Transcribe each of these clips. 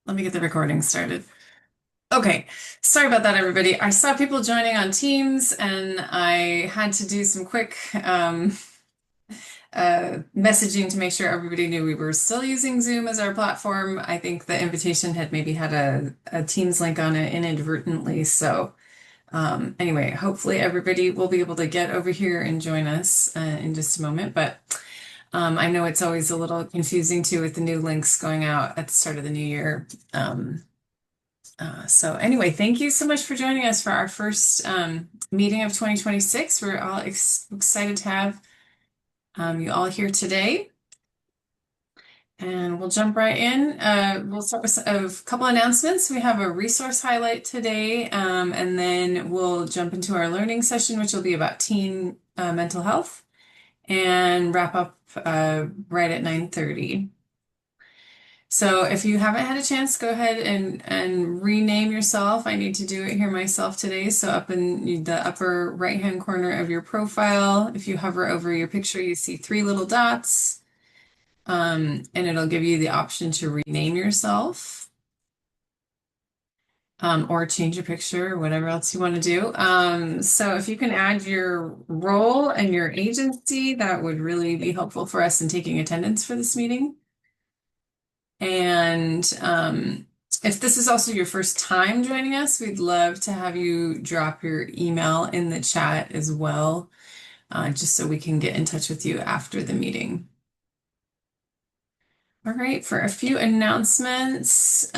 Let me get the recording started. Okay, sorry about that, everybody. I saw people joining on Teams and I had to do some quick messaging to make sure everybody knew we were still using Zoom as our platform. I think the invitation had maybe had a Teams link on it inadvertently. So, anyway, hopefully everybody will be able to get over here and join us in just a moment. But I know it's always a little confusing too with the new links going out at the start of the new year. So anyway, thank you so much for joining us for our first meeting of 2026. We're all excited to have you all here today. And we'll jump right in. We'll start with a couple announcements. We have a resource highlight today, and then we'll jump into our learning session, which will be about teen mental health, and wrap up right at 9:30. So if you haven't had a chance, go ahead and rename yourself. I need to do it here myself today. So up in the upper right-hand corner of your profile, if you hover over your picture, you see three little dots, and it'll give you the option to rename yourself, or change your picture or whatever else you want to do. So if you can add your role and your agency, that would really be helpful for us in taking attendance for this meeting. And if this is also your first time joining us, we'd love to have you drop your email in the chat as well, just so we can get in touch with you after the meeting. All right, for a few announcements,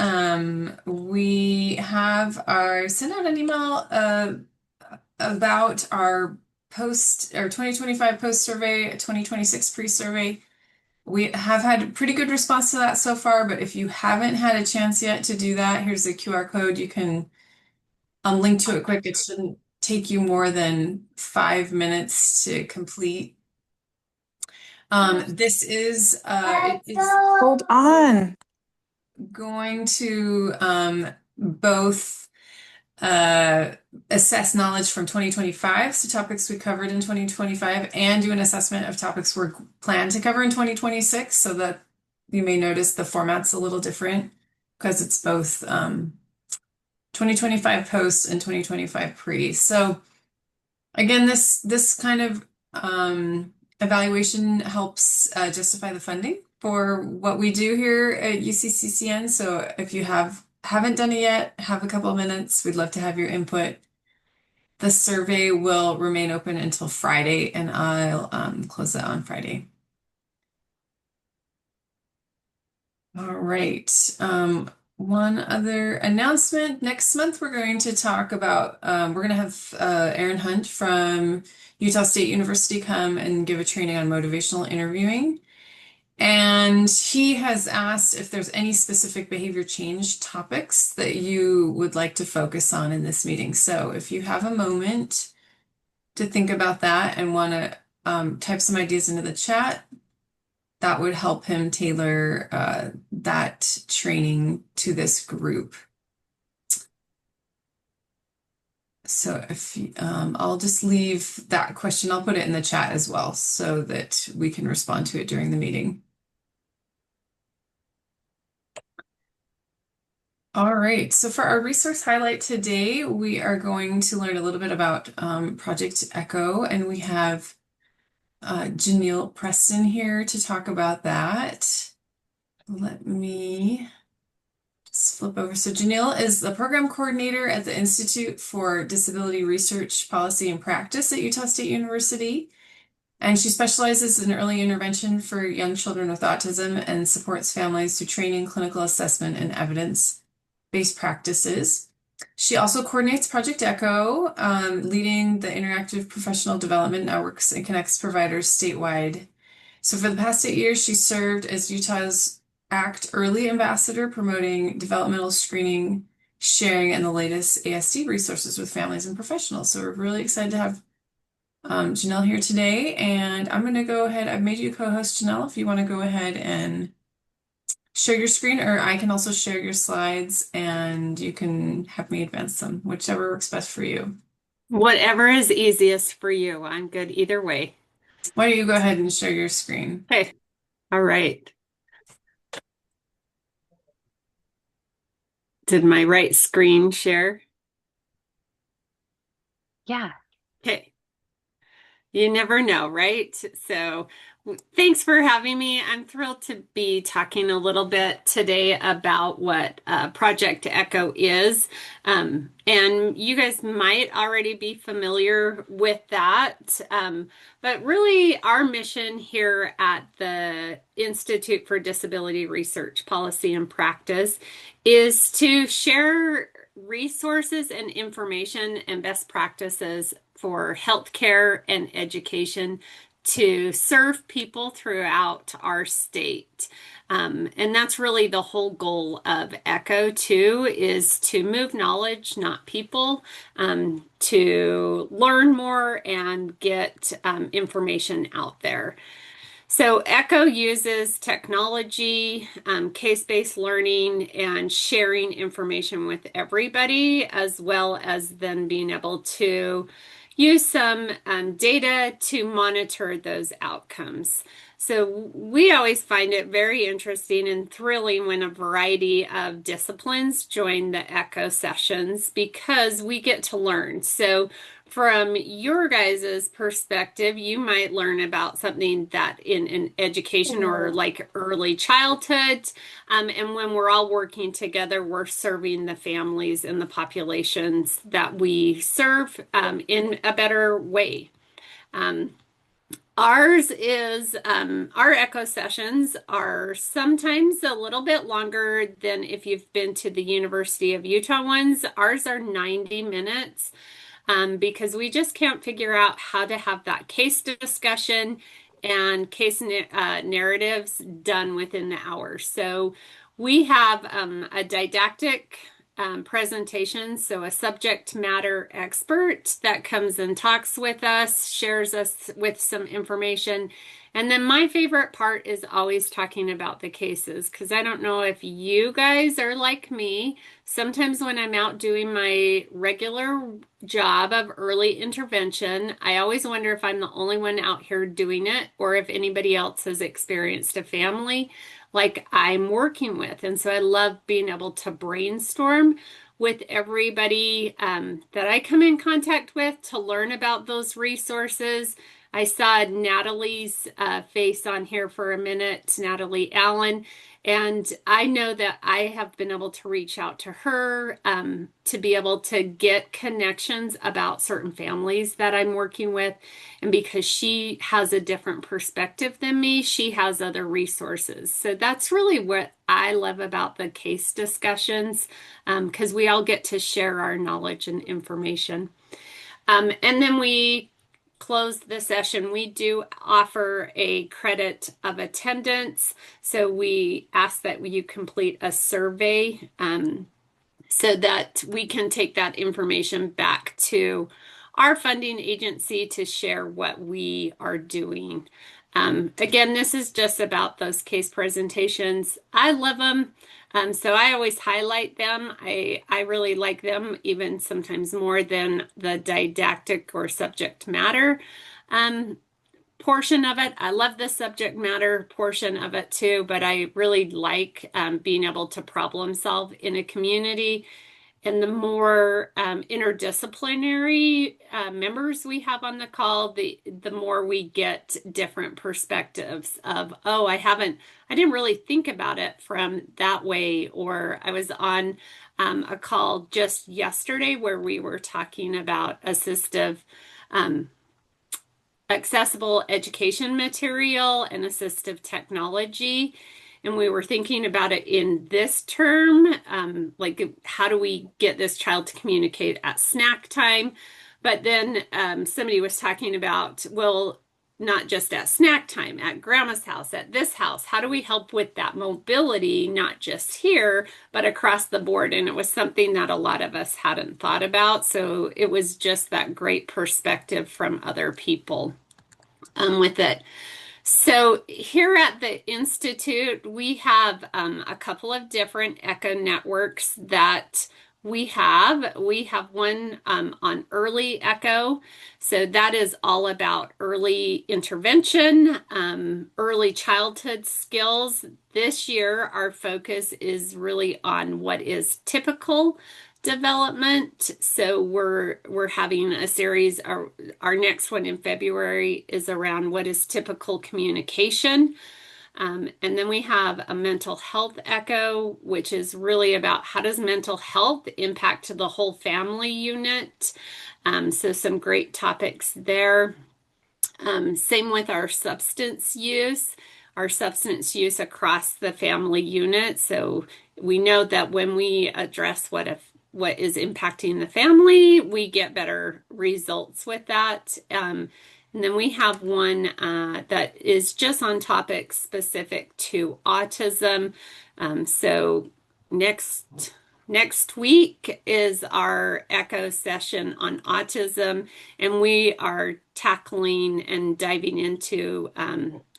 we have sent out an email about our 2025 post survey, 2026 pre-survey. We have had a pretty good response to that so far, but if you haven't had a chance yet to do that, here's the QR code. You can link to it quick. It shouldn't take you more than 5 minutes to complete. This is Hold on. going to both assess knowledge from 2025, so topics we covered in 2025, and do an assessment of topics we're planned to cover in 2026, so that you may notice the format's a little different because it's both 2025 post and 2025 pre. So again, this kind of evaluation helps justify the funding for what we do here at UCCCN. So if you haven't done it yet, have a couple of minutes. We'd love to have your input. The survey will remain open until Friday, and I'll close it on Friday. All right. One other announcement. Next month, we're going to talk about, we're going to have Aaron Hunt from Utah State University come and give a training on motivational interviewing. And he has asked if there's any specific behavior change topics that you would like to focus on in this meeting. So if you have a moment to think about that and want to type some ideas into the chat, that would help him tailor that training to this group. So if I'll just leave that question, I'll put it in the chat as well so that we can respond to it during the meeting. All right, so for our resource highlight today, we are going to learn a little bit about Project Echo, and we have Janelle Preston here to talk about that. Let me just flip over. So Janelle is the program coordinator at the Institute for Disability Research, Policy, and Practice at Utah State University. And she specializes in early intervention for young children with autism and supports families through training, clinical assessment, and evidence-based practices. She also coordinates Project Echo, leading the interactive professional development networks and connects providers statewide. So for the past 8 years, she served as Utah's ACT Early Ambassador, promoting developmental screening, sharing, and the latest ASD resources with families and professionals. So we're really excited to have Janelle here today, and I'm going to go ahead. I've made you co-host, Janelle, if you want to go ahead and share your screen, or I can also share your slides and you can have me advance them, whichever works best for you. Whatever is easiest for you. I'm good either way. Why don't you go ahead and share your screen? Okay. All right. Did my right screen share? Yeah. Okay. You never know, right? So, thanks for having me. I'm thrilled to be talking a little bit today about what Project Echo is. And you guys might already be familiar with that. But really, our mission here at the Institute for Disability Research Policy and Practice is to share resources and information and best practices for healthcare and education to serve people throughout our state. And that's really the whole goal of ECHO too, is to move knowledge, not people, to learn more and get information out there. So Echo uses technology, case-based learning, and sharing information with everybody, as well as then being able to use some data to monitor those outcomes. So we always find it very interesting and thrilling when a variety of disciplines join the Echo sessions because we get to learn. So from your guys' perspective, you might learn about something that in education or like early childhood. And when we're all working together, we're serving the families and the populations that we serve in a better way. Um, Ours is, our echo sessions are sometimes a little bit longer than if you've been to the University of Utah ones. Ours are 90 minutes because we just can't figure out how to have that case discussion and narratives done within the hour. So we have a didactic presentation, so a subject matter expert that comes and talks with us, shares us with some information. And then my favorite part is always talking about the cases because I don't know if you guys are like me. Sometimes when I'm out doing my regular job of early intervention, I always wonder if I'm the only one out here doing it or if anybody else has experienced a family like I'm working with. And so I love being able to brainstorm with everybody that I come in contact with to learn about those resources. I saw Natalie's face on here for a minute, Natalie Allen, and I know that I have been able to reach out to her to be able to get connections about certain families that I'm working with. And because she has a different perspective than me, she has other resources. So that's really what I love about the case discussions because we all get to share our knowledge and information. And then we close the session. We do offer a credit of attendance. So we ask that you complete a survey so that we can take that information back to our funding agency to share what we are doing. Again, this is just about those case presentations. I love them. So I always highlight them. I really like them, even sometimes more than the didactic or subject matter portion of it. I love the subject matter portion of it too, but I really like being able to problem solve in a community. And the more interdisciplinary members we have on the call, the more we get different perspectives of, oh, I didn't really think about it from that way. Or I was on a call just yesterday where we were talking about um, accessible education material and assistive technology. And we were thinking about it in this term, like how do we get this child to communicate at snack time? But then somebody was talking about, well, not just at snack time, at grandma's house, at this house. How do we help with that mobility, not just here, but across the board? And it was something that a lot of us hadn't thought about. So it was just that great perspective from other people with it. So here at the Institute, we have a couple of different echo networks that We have one on early echo. So that is all about early intervention, early childhood skills. This year, our focus is really on what is typical development. So we're having a series. Our next one in February is around what is typical communication. And then we have a mental health echo, which is really about how does mental health impact the whole family unit. So some great topics there. Same with our substance use across the family unit. So we know that when we address what is impacting the family, we get better results with that. And then we have one that is just on topics specific to autism. So next week is our echo session on autism, and we are tackling and diving into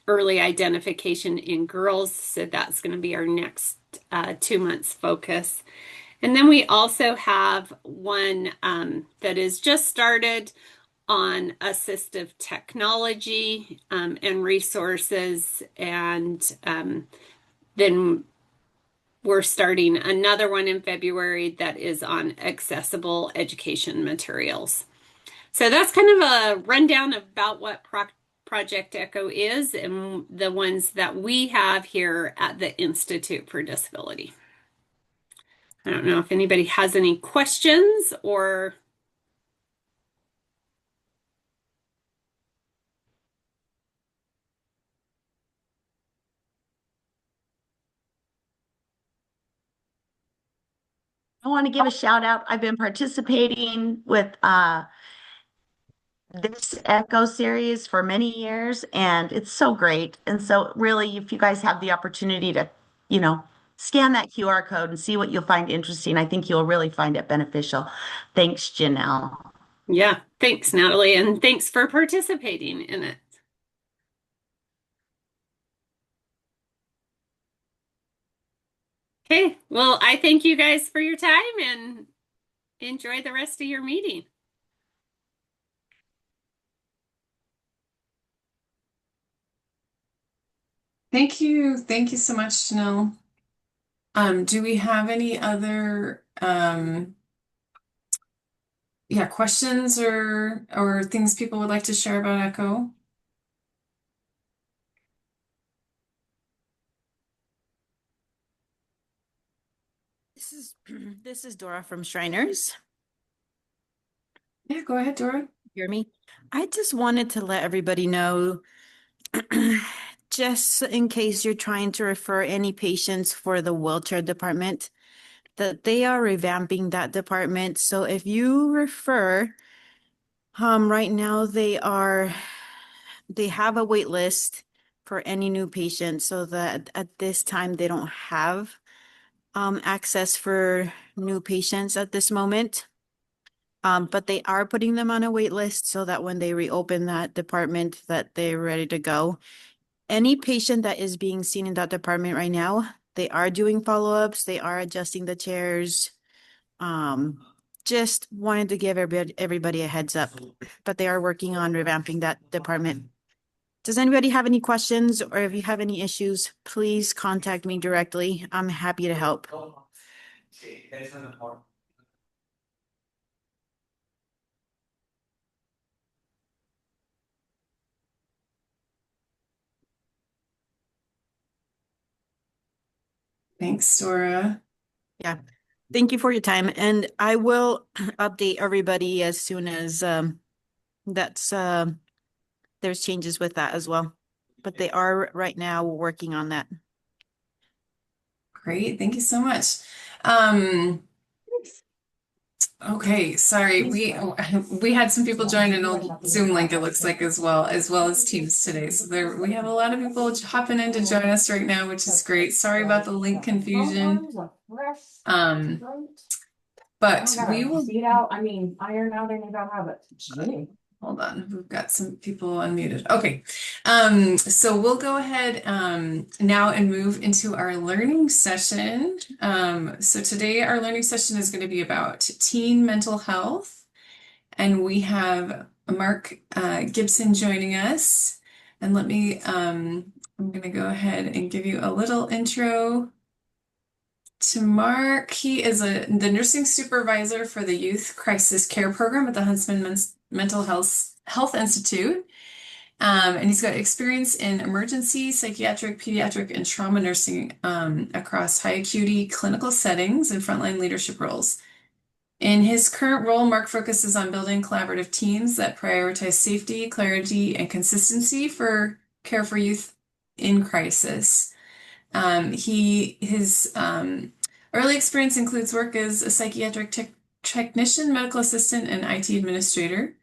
early identification in girls. So that's going to be our next 2 months focus. And then we also have one that is just started on assistive technology and resources. And then we're starting another one in February that is on accessible education materials. So that's kind of a rundown about what Project Echo is and the ones that we have here at the Institute for Disability. I don't know if anybody has any questions or. I want to give a shout out. I've been participating with this Echo series for many years, and it's so great. And so, really, if you guys have the opportunity to, you know, scan that QR code and see what you'll find interesting, I think you'll really find it beneficial. Thanks, Janelle. Yeah, thanks, Natalie, and thanks for participating in it. Okay, well, I thank you guys for your time and enjoy the rest of your meeting. Thank you. Thank you so much, Janelle. Do we have any other yeah, questions or things people would like to share about Echo? This is this is Dora from Shriners. Yeah, go ahead, Dora. Hear me? I just wanted to let everybody know, just in case you're trying to refer any patients for the wheelchair department, that they are revamping that department. So if you refer, right now they have a wait list for any new patient, so that at this time they don't have access for new patients at this moment. But they are putting them on a wait list so that when they reopen that department, that they're ready to go. Any patient that is being seen in that department right now, they are doing follow-ups, they are adjusting the chairs. Just wanted to give everybody a heads up, but they are working on revamping that department. Does anybody have any questions, or if you have any issues, please contact me directly. I'm happy to help. Thanks, Dora. Yeah. Thank you for your time, and I will update everybody as soon as that's there's changes with that as well. But they are right now working on that. Great. Thank you so much. Okay, sorry. We had some people join an old Zoom link, it looks like, as well as Teams today. So there we have a lot of people hopping in to join us right now, which is great. Sorry about the link confusion. But we will See it out. I mean, iron out any bad habits. Hold on, we've got some people unmuted. Okay, so we'll go ahead now and move into our learning session. So today our learning session is going to be about teen mental health, and we have Mark Gibson joining us. And I'm going to go ahead and give you a little intro to Mark. He is the nursing supervisor for the Youth Crisis Care Program at the Huntsman Mental Health Institute. And he's got experience in emergency, psychiatric, pediatric, and trauma nursing across high acuity clinical settings and frontline leadership roles. In his current role, Mark focuses on building collaborative teams that prioritize safety, clarity, and consistency for care for youth in crisis. His early experience includes work as a psychiatric technician, medical assistant, and IT administrator.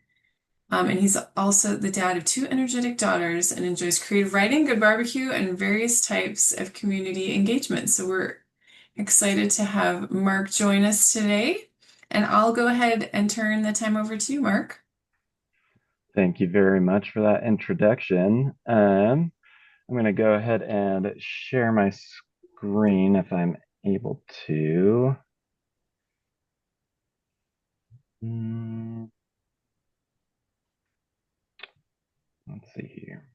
And he's also the dad of two energetic daughters and enjoys creative writing, good barbecue, and various types of community engagement. So we're excited to have Mark join us today. And I'll go ahead and turn the time over to you, Mark. Thank you very much for that introduction. I'm going to go ahead and share my screen if I'm able to. Let's see here.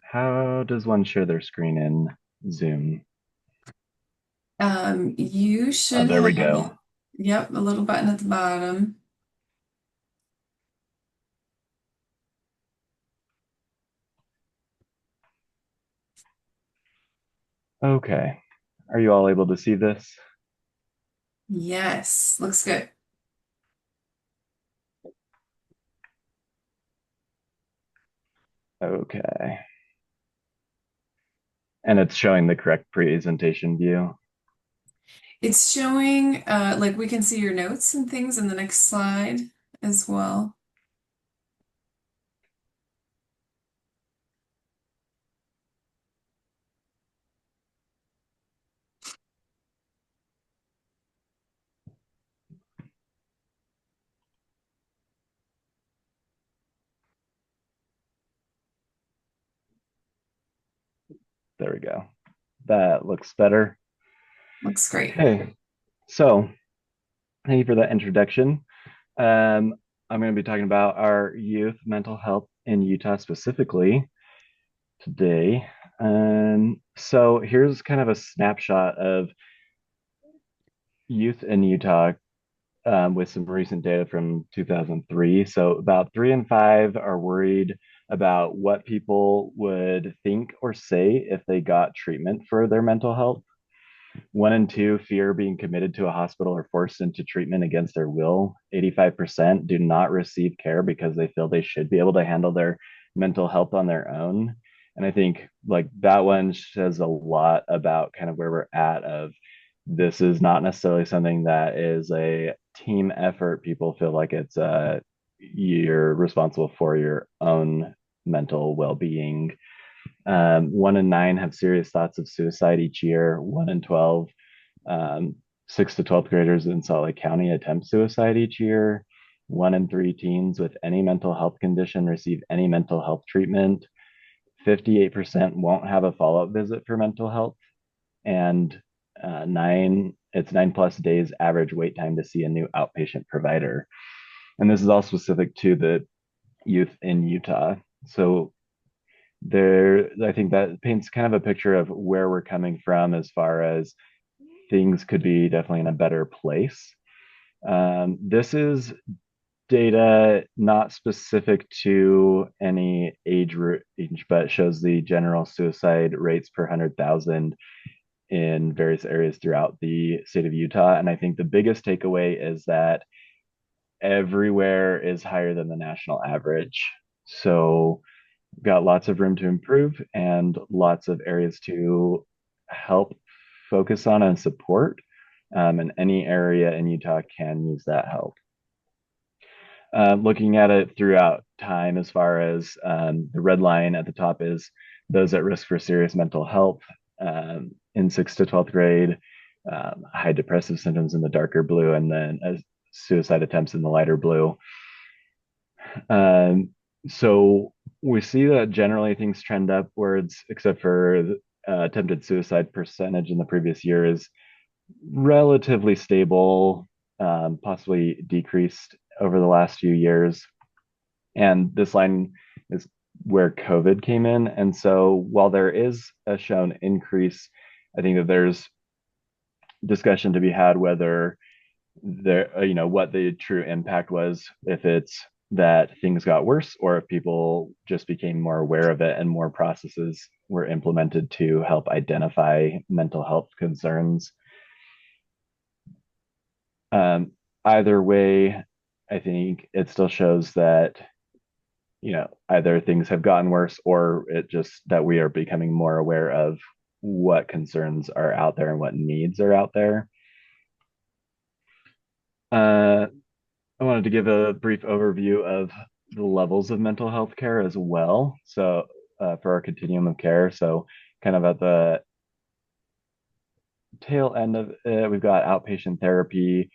How does one share their screen in Zoom? You should there we have, go. Yep, a little button at the bottom. Okay. Are you all able to see this? Yes, looks good. Okay. And it's showing the correct presentation view. It's showing, like we can see your notes and things in the next slide as well. There we go. That looks better. Looks great. Okay. So thank you for that introduction. I'm going to be talking about our youth mental health in Utah specifically today. So here's kind of a snapshot of youth in Utah with some recent data from 2003. So about 3 in 5 are worried about what people would think or say if they got treatment for their mental health. 1 in 2 fear being committed to a hospital or forced into treatment against their will. 85% do not receive care because they feel they should be able to handle their mental health on their own. And I think like that one says a lot about kind of where we're at of this is not necessarily something that is a team effort. People feel like it's you're responsible for your own mental well-being. 1 in 9 have serious thoughts of suicide each year. 1 in 12, 6 to 12th graders in Salt Lake County attempt suicide each year. 1 in 3 teens with any mental health condition receive any mental health treatment. 58% won't have a follow-up visit for mental health. And it's 9+ days average wait time to see a new outpatient provider. And this is all specific to the youth in Utah. So I think that paints kind of a picture of where we're coming from as far as things could be definitely in a better place. This is data not specific to any age range, but shows the general suicide rates per 100,000 in various areas throughout the state of Utah. And I think the biggest takeaway is that everywhere is higher than the national average. So got lots of room to improve and lots of areas to help focus on and support. And any area in Utah can use that help. Looking at it throughout time, as far as the red line at the top is those at risk for serious mental health. in 6th to 12th grade, high depressive symptoms in the darker blue, and then suicide attempts in the lighter blue. So we see that generally things trend upwards, except for the attempted suicide percentage in the previous year is relatively stable, possibly decreased over the last few years. And this line is where COVID came in. And so while there is a shown increase, I think that there's discussion to be had whether there, what the true impact was, if it's that things got worse or if people just became more aware of it and more processes were implemented to help identify mental health concerns. Either way, I think it still shows that, either things have gotten worse or it just that we are becoming more aware of what concerns are out there and what needs are out there. I wanted to give a brief overview of the levels of mental health care as well. So, for our continuum of care, so kind of at the tail end of it, we've got outpatient therapy,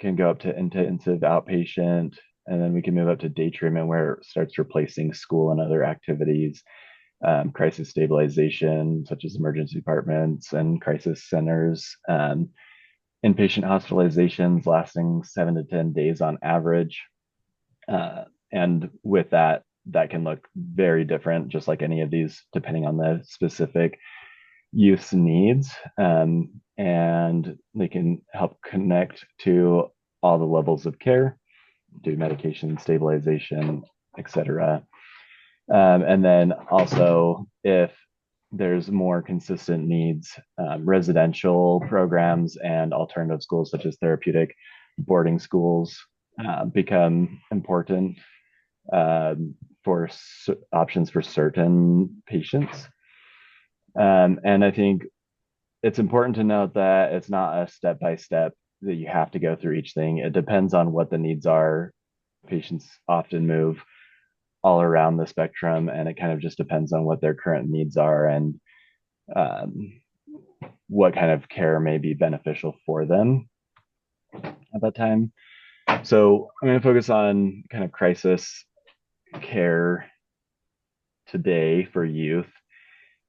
can go up to intensive outpatient, and then we can move up to day treatment where it starts replacing school and other activities. Crisis stabilization, such as emergency departments and crisis centers, inpatient hospitalizations lasting 7 to 10 days on average. And with that, that can look very different, just like any of these, depending on the specific youth's needs. And they can help connect to all the levels of care, do medication, stabilization, etc. And then also, if there's more consistent needs, residential programs and alternative schools such as therapeutic boarding schools become important for options for certain patients. And I think it's important to note that it's not a step by step that you have to go through each thing. It depends on what the needs are. Patients often move all around the spectrum, and it kind of just depends on what their current needs are and what kind of care may be beneficial for them at that time. So I'm going to focus on kind of crisis care today for youth.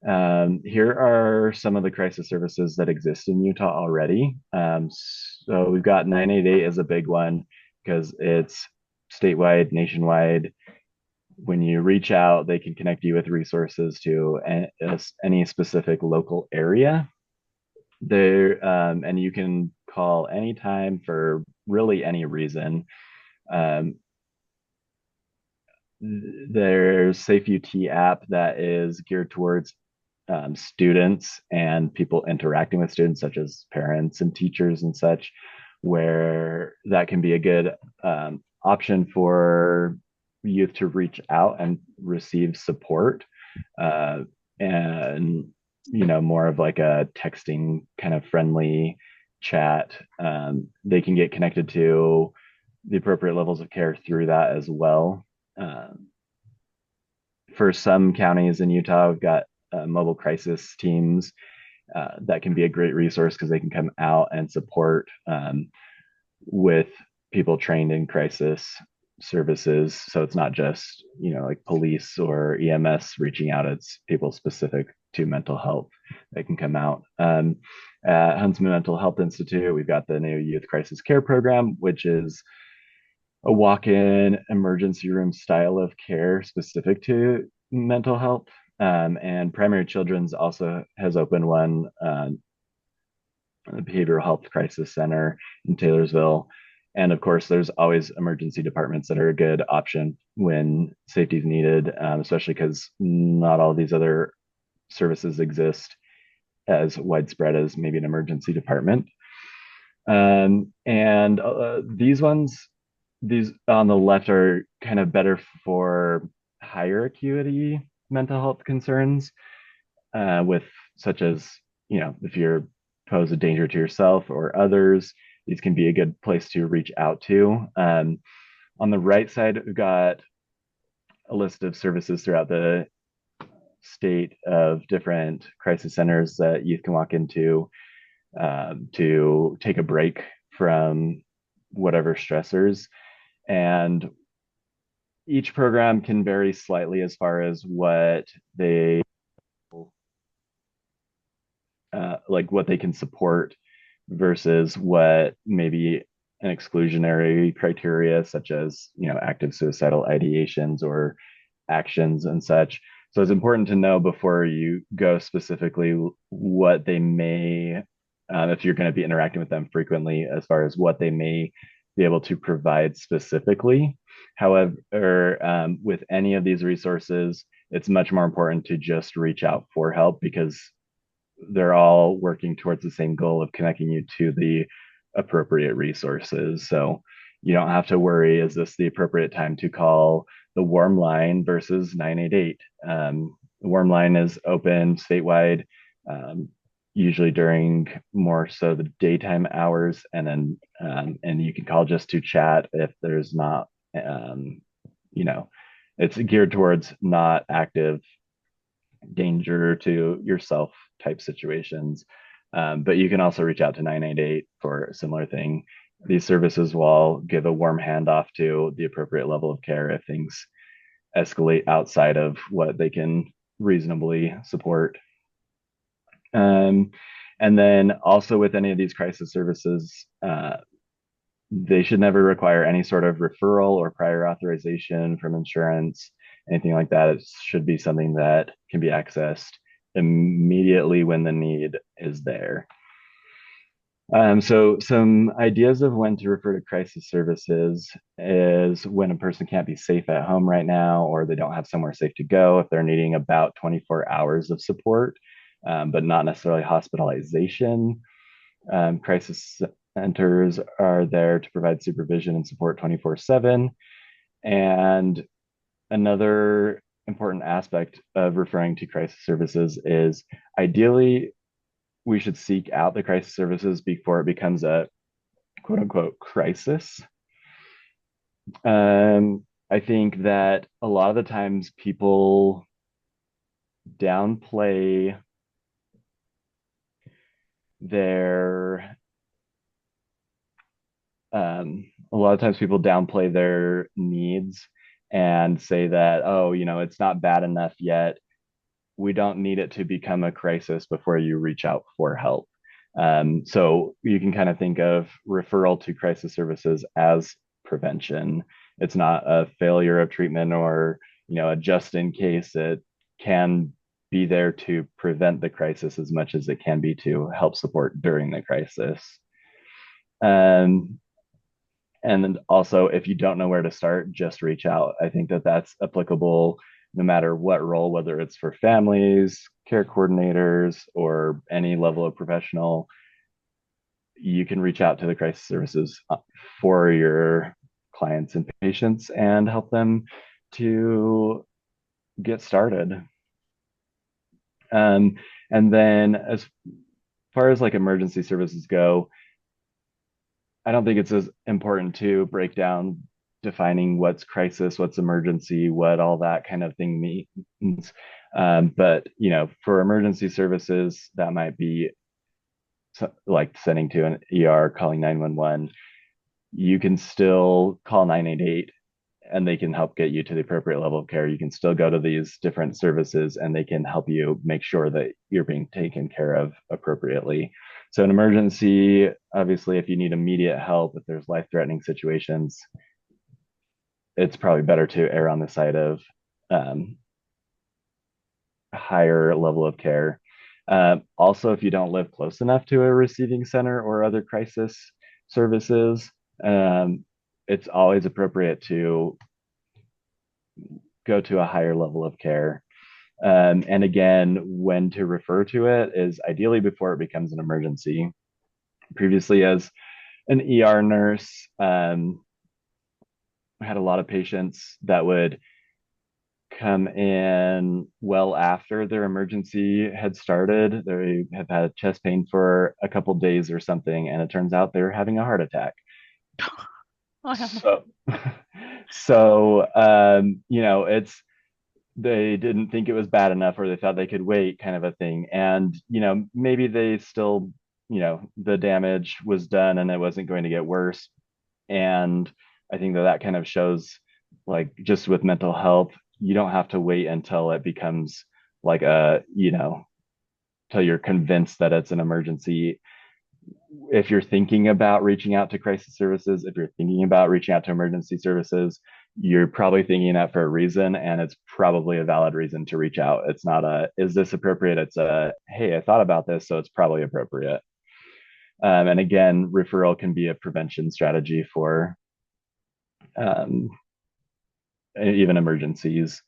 Here are some of the crisis services that exist in Utah already. So we've got 988 as a big one because it's statewide, nationwide. When you reach out, they can connect you with resources to any specific local area. And you can call anytime for really any reason. There's Safe UT app that is geared towards students and people interacting with students, such as parents and teachers and such, where that can be a good option for youth to reach out and receive support, and more of like a texting kind of friendly chat. They can get connected to the appropriate levels of care through that as well. For some counties in Utah, we've got mobile crisis teams that can be a great resource because they can come out and support with people trained in crisis services. So it's not just, like police or EMS reaching out, it's people specific to mental health that can come out. At Huntsman Mental Health Institute, we've got the new Youth Crisis Care Program, which is a walk-in emergency room style of care specific to mental health. And Primary Children's also has opened one, the Behavioral Health Crisis Center in Taylorsville. And of course, there's always emergency departments that are a good option when safety is needed, especially because not all these other services exist as widespread as maybe an emergency department. And these on the left are kind of better for higher acuity mental health concerns, with such as, if you're pose a danger to yourself or others, these can be a good place to reach out to. On the right side, we've got a list of services throughout the state of different crisis centers that youth can walk into to take a break from whatever stressors. And each program can vary slightly as far as what they like what they can support versus what maybe an exclusionary criteria such as active suicidal ideations or actions and such. So it's important to know before you go specifically what they may, if you're going to be interacting with them frequently, as far as what they may be able to provide specifically. However, with any of these resources, it's much more important to just reach out for help because they're all working towards the same goal of connecting you to the appropriate resources. So you don't have to worry, is this the appropriate time to call the warm line versus 988? The warm line is open statewide, usually during more so the daytime hours, and then and you can call just to chat if there's not, you know, it's geared towards not active danger to yourself type situations. But you can also reach out to 988 for a similar thing. These services will give a warm handoff to the appropriate level of care if things escalate outside of what they can reasonably support. Um, and then also with any of these crisis services, they should never require any sort of referral or prior authorization from insurance, anything like that. It should be something that can be accessed immediately when the need is there. So some ideas of when to refer to crisis services is when a person can't be safe at home right now, or they don't have somewhere safe to go, if they're needing about 24 hours of support, but not necessarily hospitalization. Crisis centers are there to provide supervision and support 24/7. And another important aspect of referring to crisis services is ideally we should seek out the crisis services before it becomes a quote unquote crisis. I think that a lot of the times people downplay their a lot of times people downplay their needs and say that, oh, it's not bad enough yet. We don't need it to become a crisis before you reach out for help. So you can kind of think of referral to crisis services as prevention. It's not a failure of treatment or, a just in case. It can be there to prevent the crisis as much as it can be to help support during the crisis. Um, and then also, if you don't know where to start, just reach out. I think that that's applicable no matter what role, whether it's for families, care coordinators, or any level of professional. You can reach out to the crisis services for your clients and patients and help them to get started. And then as far as like emergency services go, I don't think it's as important to break down defining what's crisis, what's emergency, what all that kind of thing means. But for emergency services, that might be like sending to an ER, calling 911. You can still call 988 and they can help get you to the appropriate level of care. You can still go to these different services and they can help you make sure that you're being taken care of appropriately. So an emergency, obviously, if you need immediate help, if there's life-threatening situations, it's probably better to err on the side of higher level of care. Also, if you don't live close enough to a receiving center or other crisis services, it's always appropriate to go to a higher level of care. And again, when to refer to it is ideally before it becomes an emergency. Previously, as an ER nurse, I had a lot of patients that would come in well after their emergency had started. They have had chest pain for a couple days or something, and it turns out they're having a heart attack. Oh, So, so it's they didn't think it was bad enough, or they thought they could wait, kind of a thing. And, maybe they still, the damage was done and it wasn't going to get worse. And I think that that kind of shows, like, just with mental health, you don't have to wait until it becomes like till you're convinced that it's an emergency. If you're thinking about reaching out to crisis services, if you're thinking about reaching out to emergency services, you're probably thinking that for a reason, and it's probably a valid reason to reach out. It's not a, is this appropriate? It's a, hey, I thought about this, so it's probably appropriate. And again, referral can be a prevention strategy for um, even emergencies.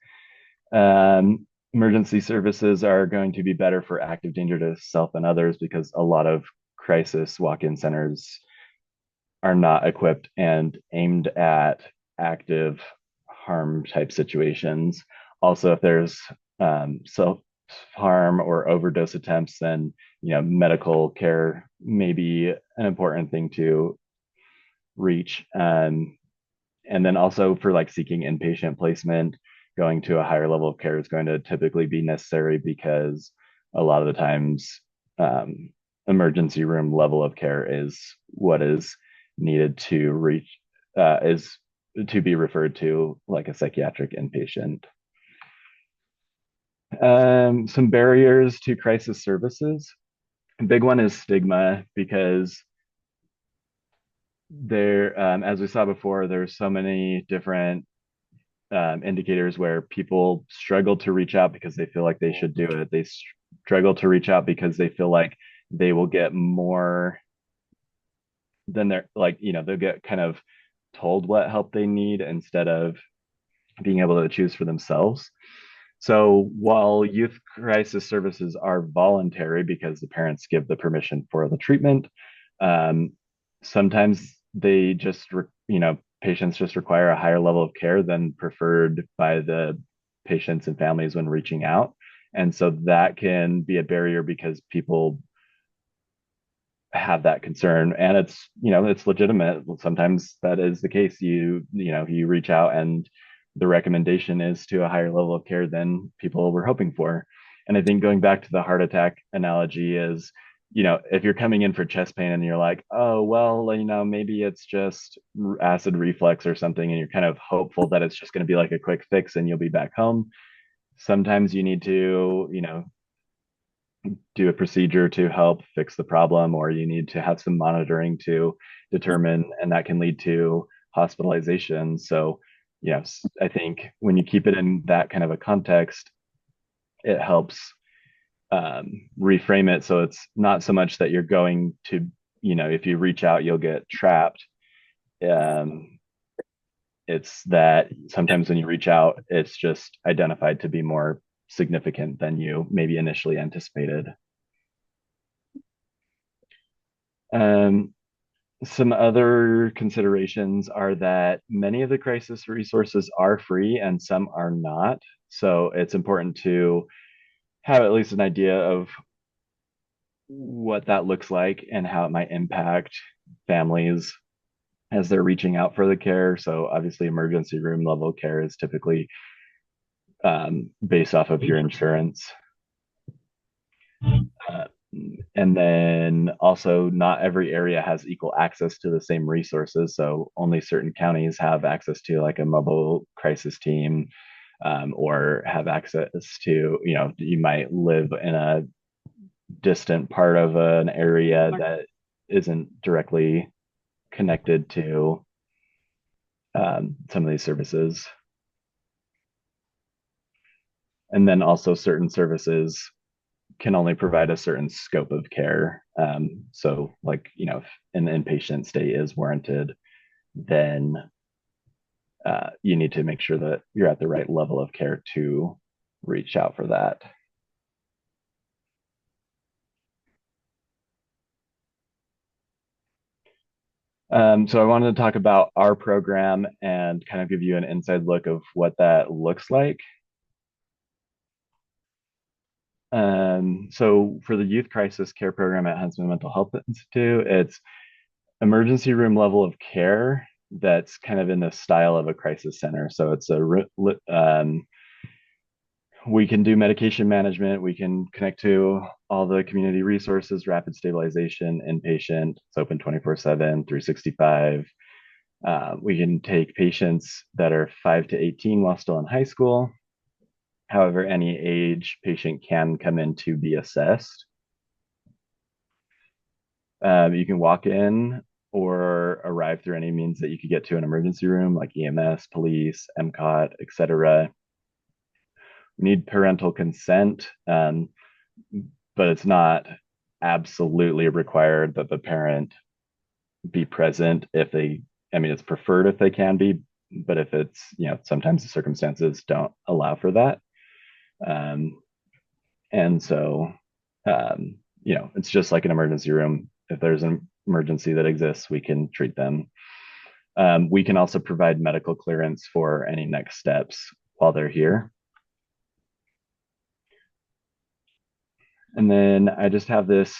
Emergency services are going to be better for active danger to self and others, because a lot of crisis walk-in centers are not equipped and aimed at active harm type situations. Also, if there's self harm or overdose attempts, then medical care may be an important thing to reach. And then also for like seeking inpatient placement, going to a higher level of care is going to typically be necessary, because a lot of the times emergency room level of care is what is needed to reach, is to be referred to like a psychiatric inpatient. Some barriers to crisis services. A big one is stigma, because as we saw before, there's so many different indicators where people struggle to reach out because they feel like they should do it. They struggle to reach out because they feel like they will get more than they're like, they'll get kind of told what help they need instead of being able to choose for themselves. So while youth crisis services are voluntary because the parents give the permission for the treatment, um, sometimes they just, patients just require a higher level of care than preferred by the patients and families when reaching out. And so that can be a barrier because people have that concern, and it's legitimate. Sometimes that is the case. You reach out and the recommendation is to a higher level of care than people were hoping for. And I think going back to the heart attack analogy is, if you're coming in for chest pain and you're like, oh well, maybe it's just acid reflux or something, and you're kind of hopeful that it's just going to be like a quick fix and you'll be back home. Sometimes you need to do a procedure to help fix the problem, or you need to have some monitoring to determine, and that can lead to hospitalization. So, yes, I think when you keep it in that kind of a context, it helps reframe it. So it's not so much that you're going to, if you reach out, you'll get trapped. Um, it's that sometimes when you reach out, it's just identified to be more significant than you maybe initially anticipated. Um, some other considerations are that many of the crisis resources are free and some are not. So it's important to have at least an idea of what that looks like and how it might impact families as they're reaching out for the care. So obviously, emergency room level care is typically based off of your insurance. Uh, and then also, not every area has equal access to the same resources. So only certain counties have access to like a mobile crisis team, or have access to, you might live in a distant part of an area that isn't directly connected to some of these services. And then also, certain services can only provide a certain scope of care. So, like, if an inpatient stay is warranted, then you need to make sure that you're at the right level of care to reach out for that. So I wanted to talk about our program and kind of give you an inside look of what that looks like. So for the Youth Crisis Care Program at Huntsman Mental Health Institute, it's emergency room level of care that's kind of in the style of a crisis center. So it's We can do medication management. We can connect to all the community resources, rapid stabilization, inpatient. It's open 24/7, 365. We can take patients that are 5 to 18 while still in high school. However, any age patient can come in to be assessed. You can walk in or arrive through any means that you could get to an emergency room like EMS, police, MCOT, etc. We need parental consent, but it's not absolutely required that the parent be present if they, I mean, it's preferred if they can be, but if it's, sometimes the circumstances don't allow for that. And so, it's just like an emergency room. If there's an emergency that exists, we can treat them. We can also provide medical clearance for any next steps while they're here. And then I just have this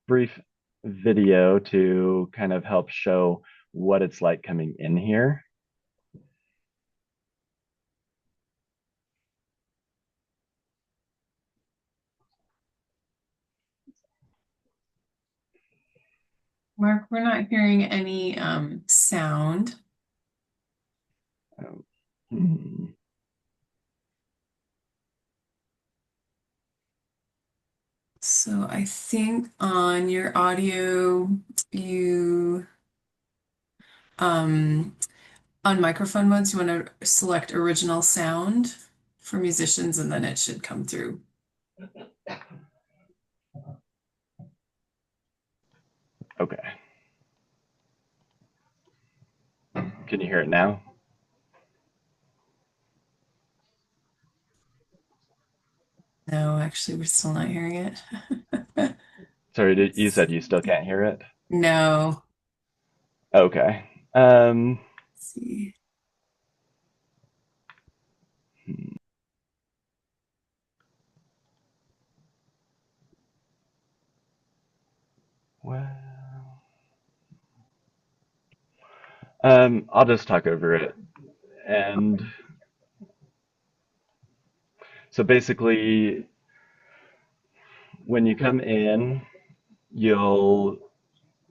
brief video to kind of help show what it's like coming in here. Mark, we're not hearing any sound. Hmm. So I think on your audio, you on microphone modes, you want to select original sound for musicians, and then it should come through. Okay. Can you hear it now? No, actually, we're still not hearing it. Sorry, you said you still can't hear it? No. Okay. Let's see. Well, I'll just talk over it. And so basically, when you come in, you'll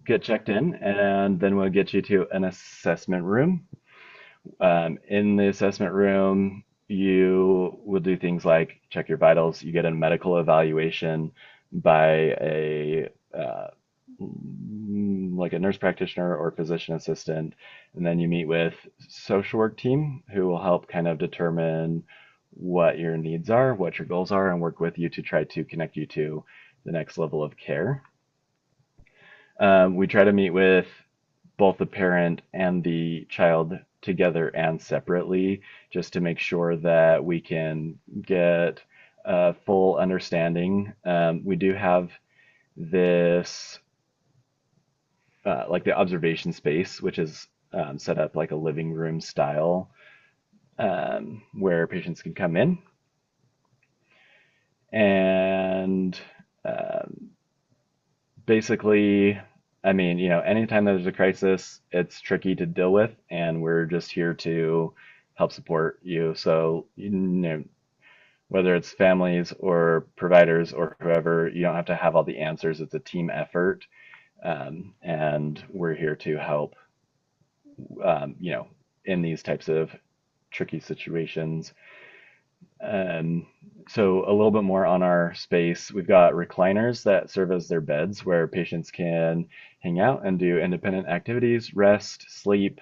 get checked in, and then we'll get you to an assessment room. In the assessment room, you will do things like check your vitals. You get a medical evaluation by a like a nurse practitioner or physician assistant, and then you meet with social work team who will help kind of determine what your needs are, what your goals are, and work with you to try to connect you to the next level of care. We try to meet with both the parent and the child together and separately, just to make sure that we can get a full understanding. We do have this, like the observation space, which is set up like a living room style, where patients can come in and basically, I mean, anytime there's a crisis, it's tricky to deal with, and we're just here to help support you. So, whether it's families or providers or whoever, you don't have to have all the answers. It's a team effort, and we're here to help, in these types of tricky situations. Um, so a little bit more on our space. We've got recliners that serve as their beds where patients can hang out and do independent activities, rest, sleep,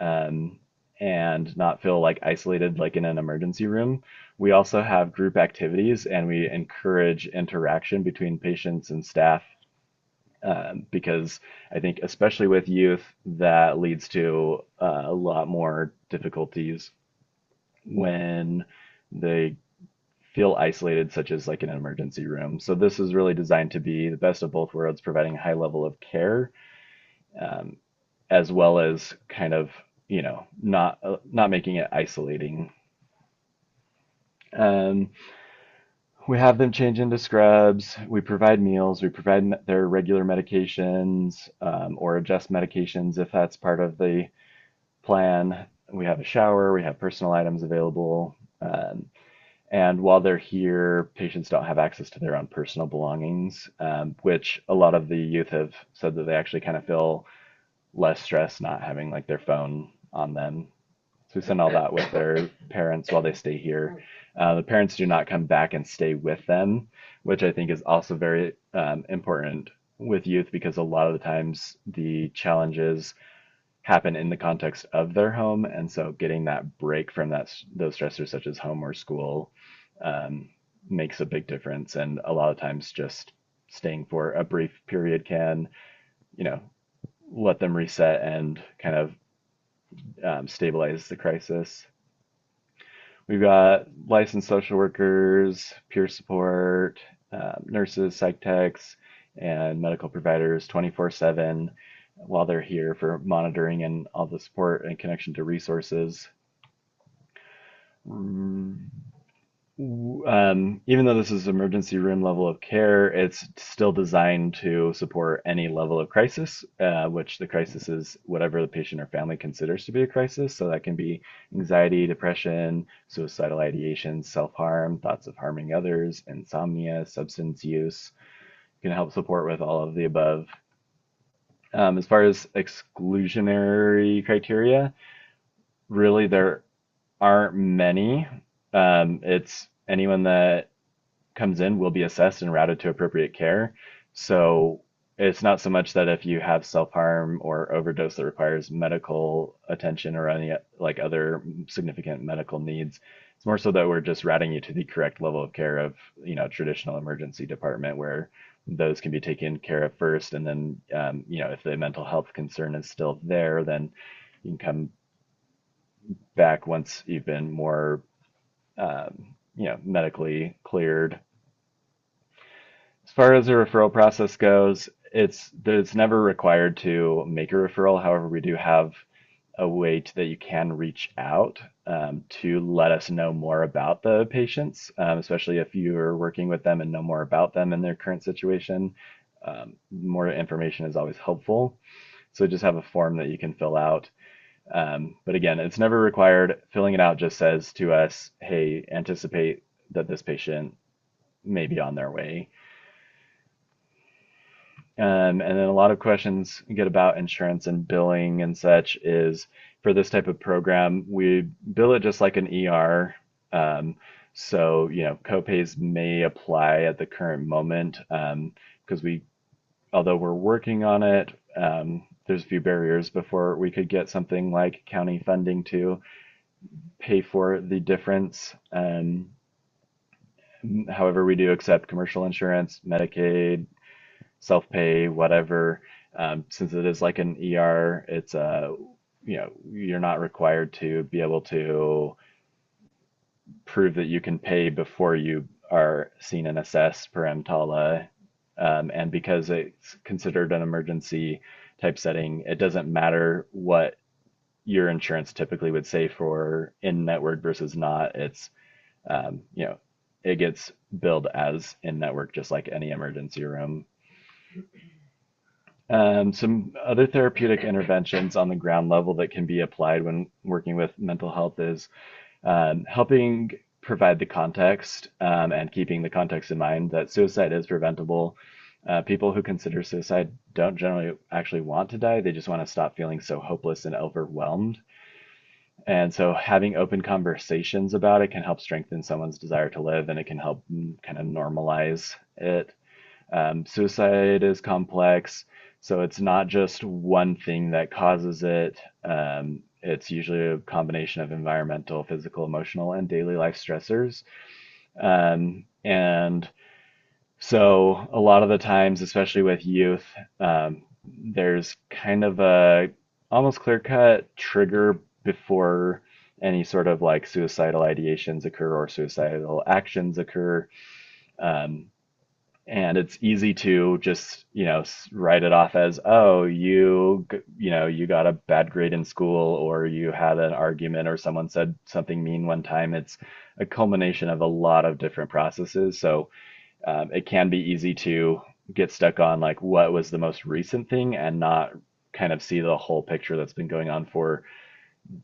um, and not feel like isolated like in an emergency room. We also have group activities and we encourage interaction between patients and staff, because I think especially with youth, that leads to a lot more difficulties when they feel isolated, such as like in an emergency room. So this is really designed to be the best of both worlds, providing a high level of care, um, as well as kind of, not making it isolating. Um, we have them change into scrubs. We provide meals. We provide their regular medications, or adjust medications if that's part of the plan. We have a shower. We have personal items available. And while they're here, patients don't have access to their own personal belongings, which a lot of the youth have said that they actually kind of feel less stress not having like their phone on them. So we send all that with their parents while they stay here. The parents do not come back and stay with them, which I think is also very important with youth because a lot of the times the challenges happen in the context of their home, and so getting that break from those stressors such as home or school um, makes a big difference. And a lot of times, just staying for a brief period can, you know, let them reset and kind of stabilize the crisis. We've got licensed social workers, peer support, nurses, psych techs, and medical providers 24/7 while they're here for monitoring and all the support and connection to resources. Even though this is emergency room level of care, it's still designed to support any level of crisis, which the crisis is whatever the patient or family considers to be a crisis. So that can be anxiety, depression, suicidal ideation, self-harm, thoughts of harming others, insomnia, substance use. It can help support with all of the above. As far as exclusionary criteria, really there aren't many. It's anyone that comes in will be assessed and routed to appropriate care. So it's not so much that if you have self-harm or overdose that requires medical attention or any like other significant medical needs. It's more so that we're just routing you to the correct level of care of, traditional emergency department where those can be taken care of first. And then, if the mental health concern is still there, then you can come back once you've been more, medically cleared. As far as the referral process goes, it's never required to make a referral. However, we do have a way that you can reach out to let us know more about the patients, especially if you're working with them and know more about them and their current situation. More information is always helpful. So just have a form that you can fill out. But again, it's never required. Filling it out just says to us, hey, anticipate that this patient may be on their way. And then a lot of questions we get about insurance and billing and such is for this type of program, we bill it just like an ER. So, copays may apply at the current moment because although we're working on it, there's a few barriers before we could get something like county funding to pay for the difference. However, we do accept commercial insurance, Medicaid, self-pay, whatever. Since it is like an ER, it's you're not required to be able to prove that you can pay before you are seen and assessed per EMTALA. And because it's considered an emergency type setting, it doesn't matter what your insurance typically would say for in-network versus not. It's it gets billed as in-network just like any emergency room. Some other therapeutic interventions on the ground level that can be applied when working with mental health is helping provide the context and keeping the context in mind that suicide is preventable. People who consider suicide don't generally actually want to die. They just want to stop feeling so hopeless and overwhelmed. And so having open conversations about it can help strengthen someone's desire to live, and it can help kind of normalize it. Suicide is complex, so it's not just one thing that causes it. It's usually a combination of environmental, physical, emotional, and daily life stressors. And so a lot of the times, especially with youth, there's kind of a almost clear-cut trigger before any sort of like suicidal ideations occur or suicidal actions occur. Um, and it's easy to just write it off as, oh, you got a bad grade in school, or you had an argument, or someone said something mean one time. It's a culmination of a lot of different processes, so it can be easy to get stuck on like what was the most recent thing and not kind of see the whole picture that's been going on for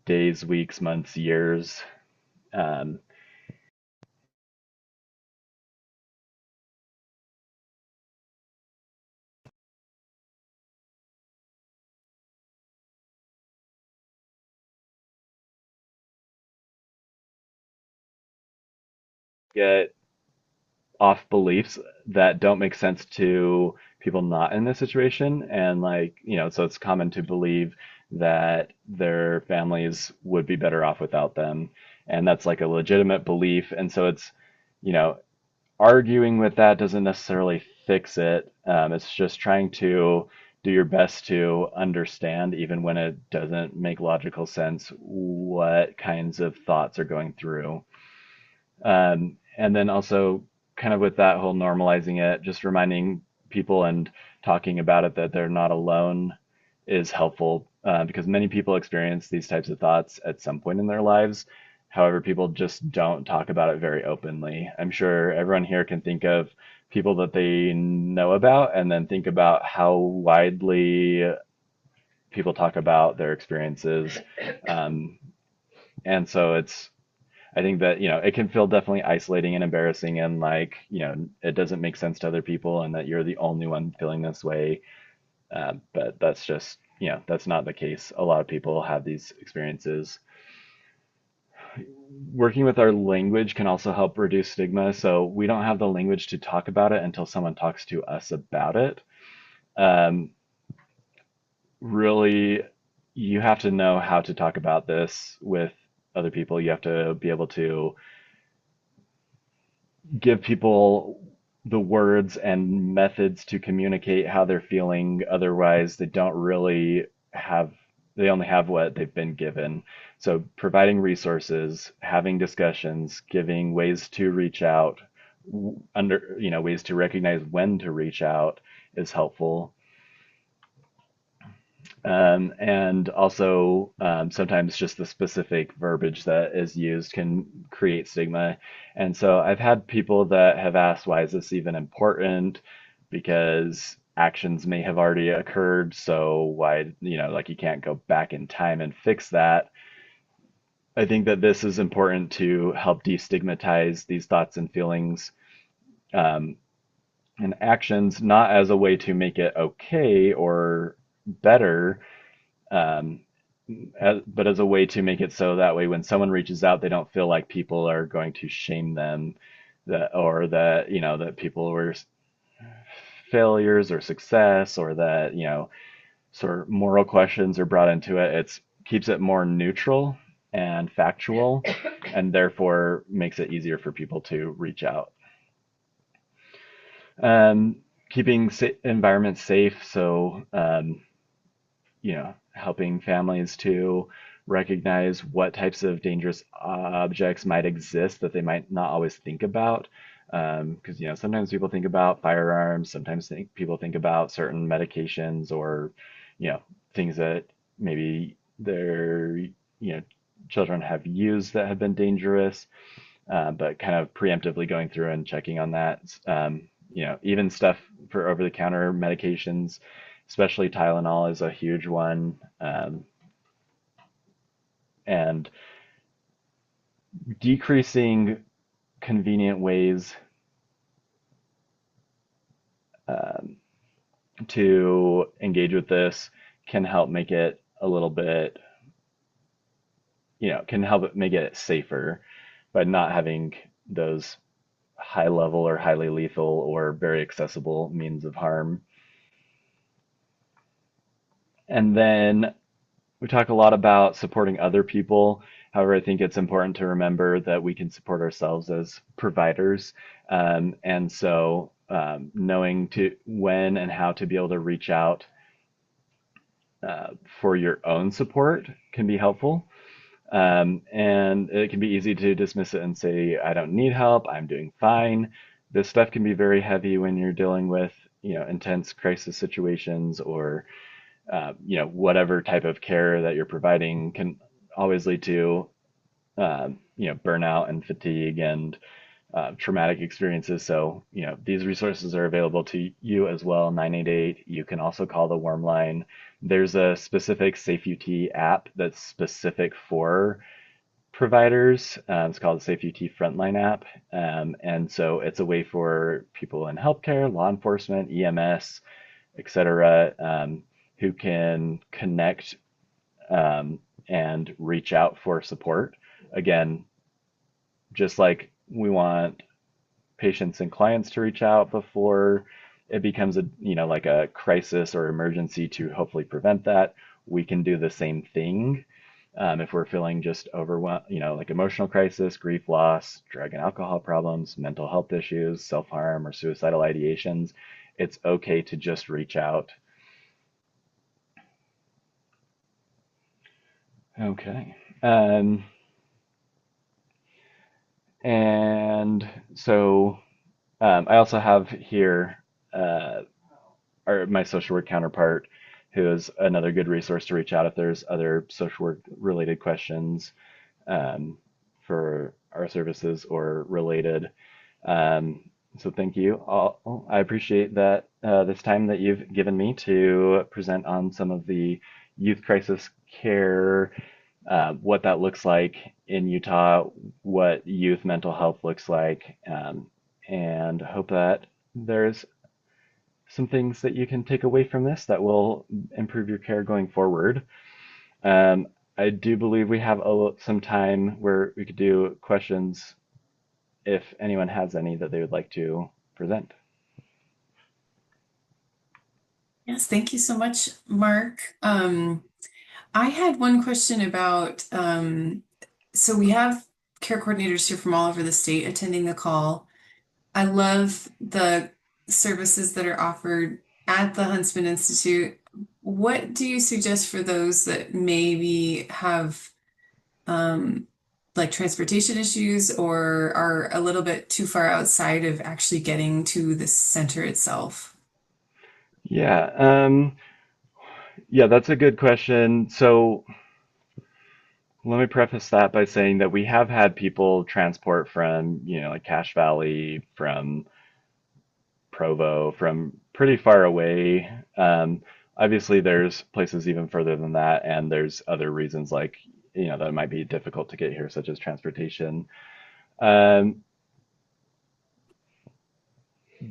days, weeks, months, years. um, get off beliefs that don't make sense to people not in this situation. And like, so it's common to believe that their families would be better off without them. And that's like a legitimate belief. And so it's, you know, arguing with that doesn't necessarily fix it. It's just trying to do your best to understand, even when it doesn't make logical sense, what kinds of thoughts are going through. And then also, kind of with that whole normalizing it, just reminding people and talking about it that they're not alone is helpful, because many people experience these types of thoughts at some point in their lives. However, people just don't talk about it very openly. I'm sure everyone here can think of people that they know about and then think about how widely people talk about their experiences. Um, and so I think that, it can feel definitely isolating and embarrassing, and like, it doesn't make sense to other people and that you're the only one feeling this way. But that's just, that's not the case. A lot of people have these experiences. Working with our language can also help reduce stigma. So we don't have the language to talk about it until someone talks to us about it. Um, Really, you have to know how to talk about this with other people. You have to be able to give people the words and methods to communicate how they're feeling. Otherwise, they only have what they've been given. So providing resources, having discussions, giving ways to reach out, ways to recognize when to reach out is helpful. And also, sometimes just the specific verbiage that is used can create stigma. And so I've had people that have asked, why is this even important? Because actions may have already occurred. So why, like you can't go back in time and fix that. I think that this is important to help destigmatize these thoughts and feelings, um, and actions, not as a way to make it okay or better, um, but as a way to make it so that way when someone reaches out, they don't feel like people are going to shame them, that people were failures or success, or that, sort of moral questions are brought into it. It keeps it more neutral and factual, and therefore makes it easier for people to reach out. Keeping environments safe. So, helping families to recognize what types of dangerous objects might exist that they might not always think about. Because, sometimes people think about firearms, sometimes people think about certain medications, or, things that maybe their, children have used that have been dangerous, but kind of preemptively going through and checking on that. Even stuff for over-the-counter medications, especially Tylenol is a huge one. And decreasing convenient ways um, to engage with this can help make it a little bit, can help it make it safer by not having those high level or highly lethal or very accessible means of harm. And then we talk a lot about supporting other people. However, I think it's important to remember that we can support ourselves as providers. And so, knowing to when and how to be able to reach out for your own support can be helpful. And it can be easy to dismiss it and say, I don't need help, I'm doing fine. This stuff can be very heavy when you're dealing with, intense crisis situations, or whatever type of care that you're providing can always lead to, burnout and fatigue and traumatic experiences. So, these resources are available to you as well. 988. You can also call the Warm Line. There's a specific SafeUT app that's specific for providers. It's called the SafeUT Frontline app. And so it's a way for people in healthcare, law enforcement, EMS, etc., who can connect, and reach out for support. Again, just like we want patients and clients to reach out before it becomes a, like a crisis or emergency to hopefully prevent that. We can do the same thing if we're feeling just overwhelmed, like emotional crisis, grief, loss, drug and alcohol problems, mental health issues, self-harm, or suicidal ideations. It's okay to just reach out. Okay. And so I also have here my social work counterpart, who is another good resource to reach out if there's other social work related questions for our services or related. Um, so thank you all. I appreciate that this time that you've given me to present on some of the youth crisis care, what that looks like in Utah, what youth mental health looks like, and hope that there's some things that you can take away from this that will improve your care going forward. Um, I do believe we have some time where we could do questions if anyone has any that they would like to present. Yes, thank you so much, Mark. I had one question about, so we have care coordinators here from all over the state attending the call. I love the services that are offered at the Huntsman Institute. What do you suggest for those that maybe have um, like transportation issues or are a little bit too far outside of actually getting to the center itself? Yeah, yeah, that's a good question. So let me preface that by saying that we have had people transport from, like Cache Valley, from Provo, from pretty far away. Obviously, there's places even further than that, and there's other reasons like, that it might be difficult to get here, such as transportation. Um,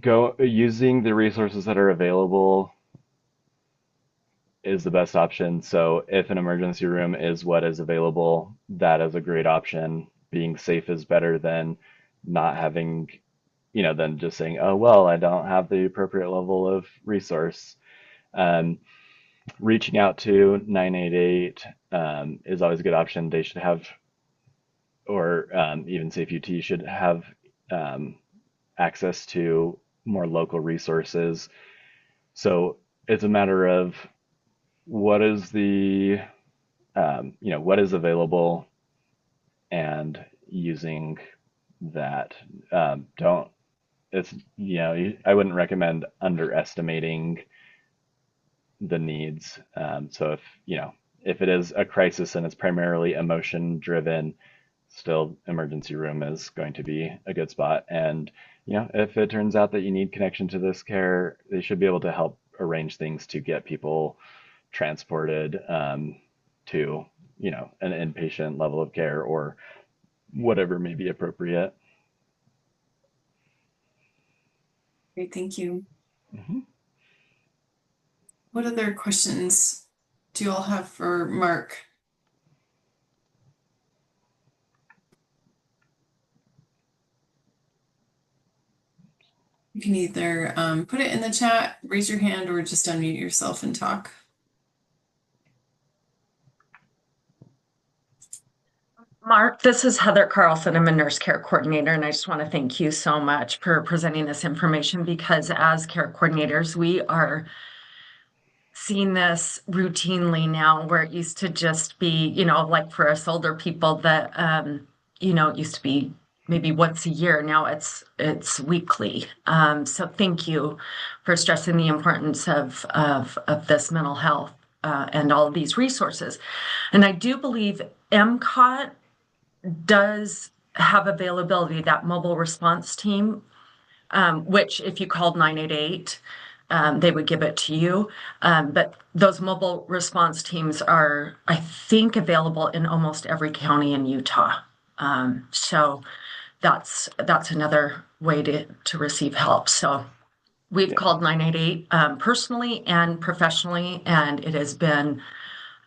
go using the resources that are available is the best option. So if an emergency room is what is available, that is a great option. Being safe is better than not having, than just saying, oh, well, I don't have the appropriate level of resource. Um, Reaching out to 988 is always a good option. They should have, or even Safe UT should have um, access to more local resources. So it's a matter of what is the what is available and using that. Don't it's I wouldn't recommend underestimating the needs. So if it is a crisis and it's primarily emotion driven, still emergency room is going to be a good spot. And if it turns out that you need connection to this care, they should be able to help arrange things to get people transported to an inpatient level of care or whatever may be appropriate. Great, thank you. Mm-hmm. What other questions do you all have for Mark? You can either put it in the chat, raise your hand, or just unmute yourself and talk. Mark, this is Heather Carlson. I'm a nurse care coordinator, and I just want to thank you so much for presenting this information because as care coordinators, we are seeing this routinely now where it used to just be, like for us older people that, it used to be maybe once a year. Now it's weekly. So thank you for stressing the importance of this mental health and all of these resources. And I do believe MCOT does have availability, that mobile response team, which if you called 988, they would give it to you. But those mobile response teams are, I think, available in almost every county in Utah. So that's another way to receive help. So we've Yeah. called 988 personally and professionally, and it has been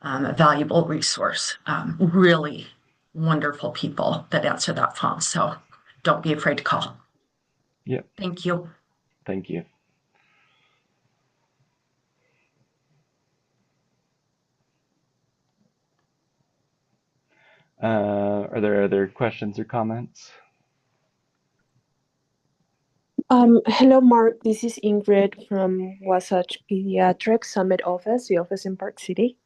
a valuable resource. Really wonderful people that answer that phone. So don't be afraid to call. Yep. Thank you. Thank you. Are there other questions or comments? Hello, Mark. This is Ingrid from Wasatch Pediatrics Summit Office, the office in Park City.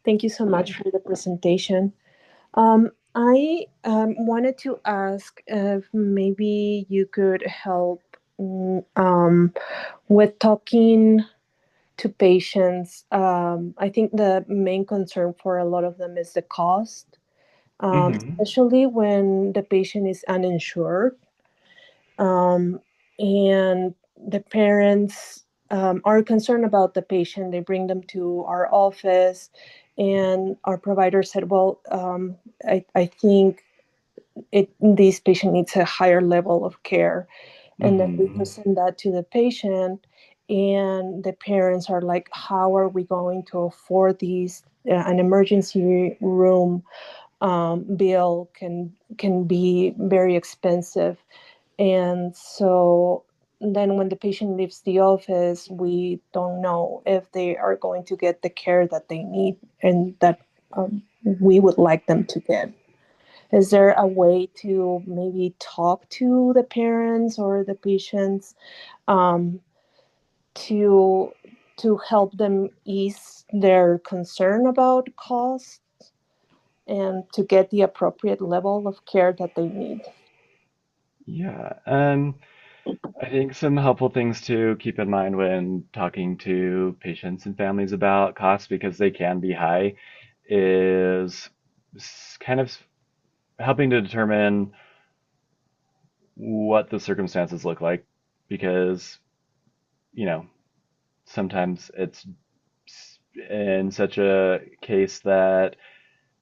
Thank you so much Hi. for the presentation. I wanted to ask if maybe you could help with talking to patients. I think the main concern for a lot of them is the cost, Mm-hmm. especially when the patient is uninsured. um, and the parents are concerned about the patient. They bring them to our office, and our provider said, "Well, I think this patient needs a higher level of care." And then we Mm-hmm. present that to the patient, and the parents are like, "How are we going to afford these? An emergency room bill can be very expensive." And so then when the patient leaves the office, we don't know if they are going to get the care that they need and that we would like them to get. Is there a way to maybe talk to the parents or the patients um, to help them ease their concern about costs and to get the appropriate level of care that they need? Yeah. I think some helpful things to keep in mind when talking to patients and families about costs, because they can be high, is kind of helping to determine what the circumstances look like, because, you know, sometimes it's in such a case that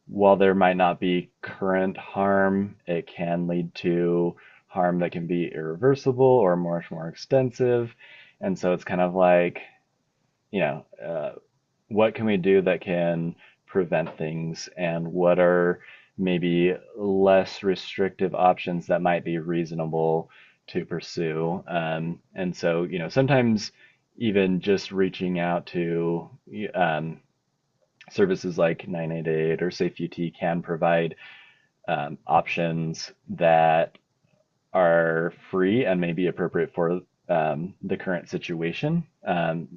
while there might not be current harm, it can lead to harm that can be irreversible or much more extensive. And so it's kind of like, what can we do that can prevent things, and what are maybe less restrictive options that might be reasonable to pursue. And so, sometimes even just reaching out to um, services like 988 or SafeUT can provide options that are free and may be appropriate for the current situation,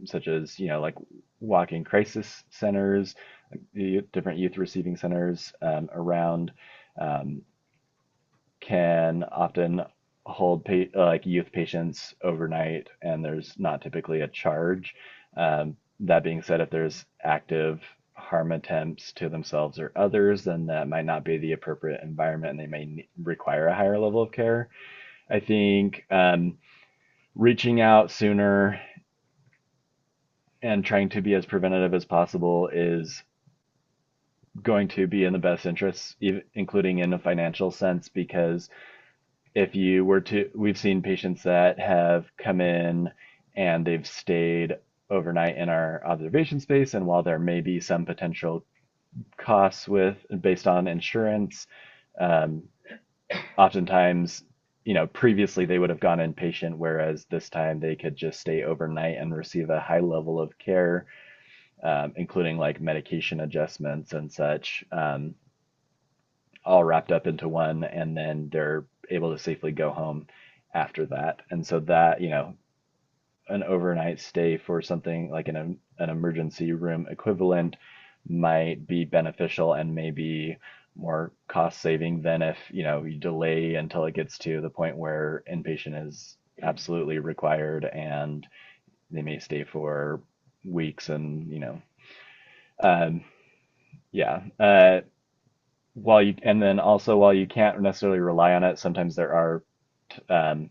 such as, like walking crisis centers, the different youth receiving centers around um, can often hold like youth patients overnight, and there's not typically a charge. That being said, if there's active harm attempts to themselves or others, then that might not be the appropriate environment, and they may require a higher level of care. I think reaching out sooner and trying to be as preventative as possible is going to be in the best interests, including in a financial sense, because if you were to, we've seen patients that have come in and they've stayed overnight in our observation space, and while there may be some potential costs based on insurance, um, oftentimes, previously they would have gone inpatient, whereas this time they could just stay overnight and receive a high level of care, including like medication adjustments and such, all wrapped up into one, and then they're able to safely go home after that. And so that, an overnight stay for something like an emergency room equivalent might be beneficial and maybe more cost saving than if, you delay until it gets to the point where inpatient is absolutely required, and they may stay for weeks. And, um, yeah. And then also, while you can't necessarily rely on it, sometimes there are um,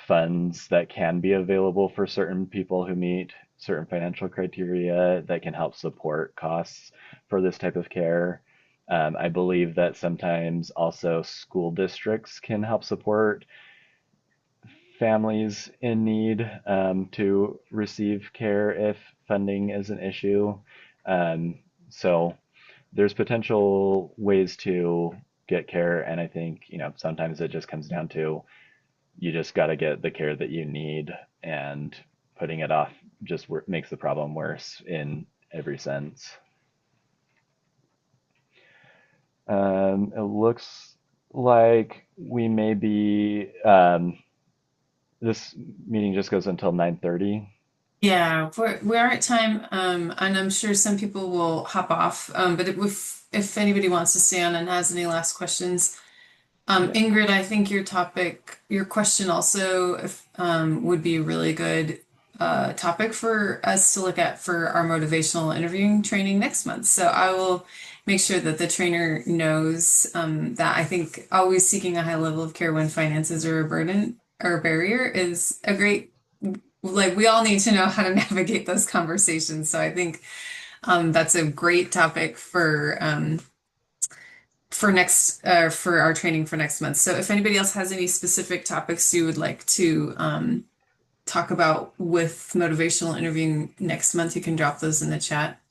funds that can be available for certain people who meet certain financial criteria that can help support costs for this type of care. I believe that sometimes also school districts can help support families in need to receive care if funding is an issue. So there's potential ways to get care. And I think, sometimes it just comes down to you just got to get the care that you need, and putting it off just makes the problem worse in every sense. It looks like we may be, this meeting just goes until 9:30. Yeah, we're at time, and I'm sure some people will hop off. But if anybody wants to stay on and has any last questions, Yeah. Ingrid, I think your question also would be a really good topic for us to look at for our motivational interviewing training next month. So I will make sure that the trainer knows that I think always seeking a high level of care when finances are a burden or a barrier is a great, like we all need to know how to navigate those conversations. So I think that's a great topic for our training for next month. So if anybody else has any specific topics you would like to talk about with motivational interviewing next month, you can drop those in the chat.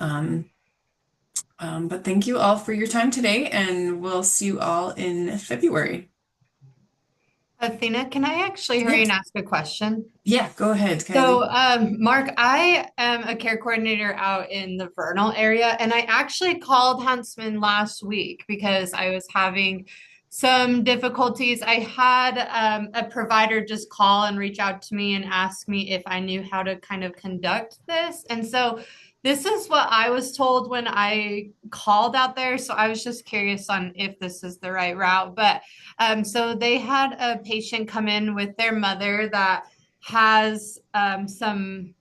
Um, but thank you all for your time today, and we'll see you all in February. Athena, can I actually hurry and Yes. ask a question? Yeah, go ahead, So, Kylie. Mark, I am a care coordinator out in the Vernal area, and I actually called Huntsman last week because I was having some difficulties. I had a provider just call and reach out to me and ask me if I knew how to kind of conduct this. And so this is what I was told when I called out there. So I was just curious on if this is the right route. But so they had a patient come in with their mother that has some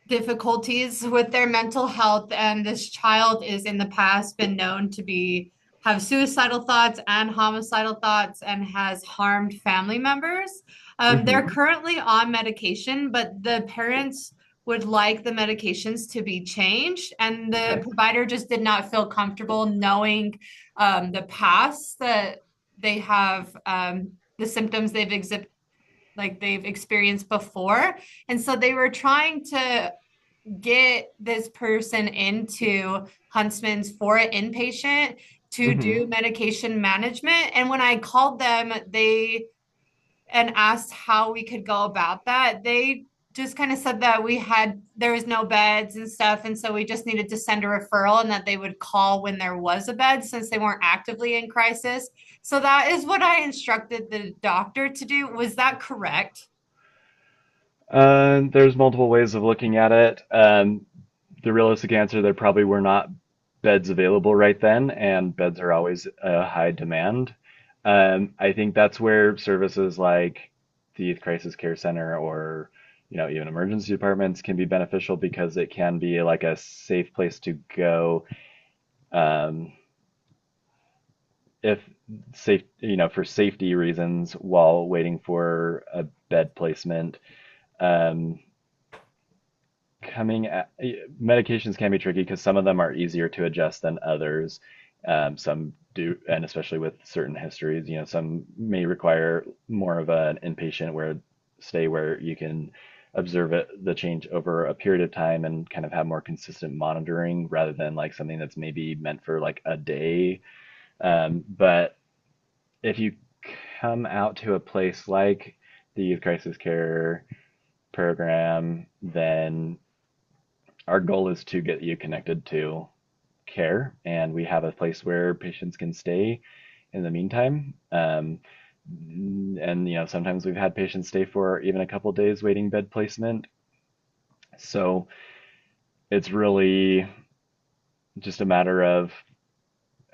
difficulties with their mental health, and this child is in the past been known to be have suicidal thoughts and homicidal thoughts and has harmed family members. They're Hmm. currently on medication, but the parents would like the medications to be changed, and the Okay. provider just did not feel comfortable knowing the past that they have the symptoms they've experienced before. And so they were trying to get this person into Huntsman's for an inpatient to Hmm. do medication management. And when I called them, they and asked how we could go about that, they just kind of said that there was no beds and stuff. And so we just needed to send a referral and that they would call when there was a bed since they weren't actively in crisis. So that is what I instructed the doctor to do. Was that correct? There's multiple ways of looking at it. The realistic answer, there probably were not beds available right then, and beds are always a high demand. I think that's where services like the Youth Crisis Care Center, or even emergency departments, can be beneficial, because it can be like a safe place to go, um, if safe, for safety reasons while waiting for a bed placement. Um, coming at, Medications can be tricky because some of them are easier to adjust than others. Some do, and especially with certain histories, some may require more of an inpatient where stay, where you can observe the change over a period of time and kind of have more consistent monitoring, rather than like something that's maybe meant for like a day. But if you come out to a place like the Youth Crisis Care program, then our goal is to get you connected to care, and we have a place where patients can stay in the meantime. And sometimes we've had patients stay for even a couple days waiting bed placement. So it's really just a matter of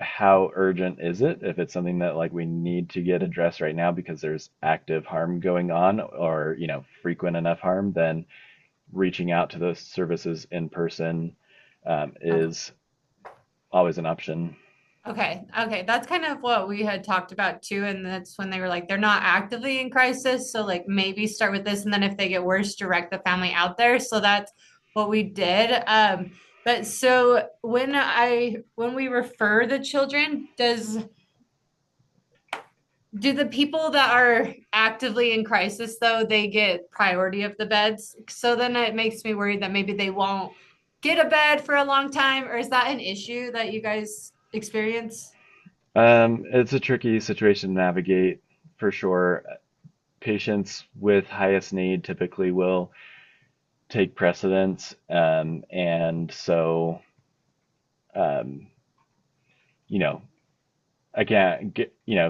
how urgent is it. If it's something that like we need to get addressed right now because there's active harm going on, or frequent enough harm, then reaching out to those services in person Okay. is always an option. Okay. Okay. That's kind of what we had talked about too. And that's when they were like, they're not actively in crisis. So like maybe start with this. And then if they get worse, direct the family out there. So that's what we did. But so when we refer the children, do the people that are actively in crisis though, they get priority of the beds? So then it makes me worried that maybe they won't get a bed for a long time, or is that an issue that you guys experience? It's a tricky situation to navigate for sure. Patients with highest need typically will take precedence, and so um, you know, again,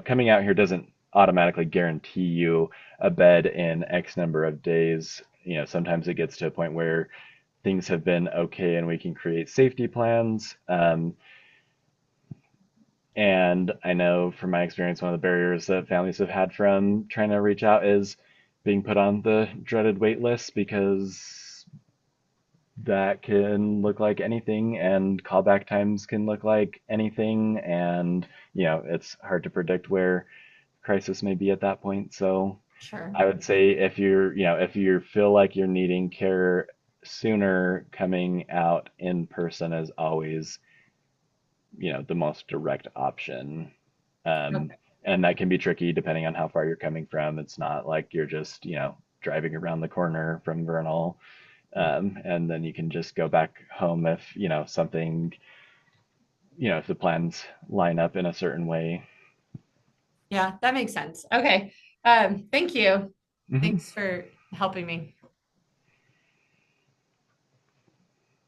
coming out here doesn't automatically guarantee you a bed in X number of days. Sometimes it gets to a point where things have been okay and we can create safety plans. And I know from my experience, one of the barriers that families have had from trying to reach out is being put on the dreaded wait list, because that can look like anything and callback times can look like anything. And, it's hard to predict where crisis may be at that point. So Sure. I would say if you feel like you're needing care sooner, coming out in person is always, the most direct option. Um, Okay. and that can be tricky depending on how far you're coming from. It's not like you're just, driving around the corner from Vernal, and then you can just go back home if, something, if the plans line up in a certain way. Yeah, that makes sense. Okay. Thank you. Hmm. Thanks for helping me.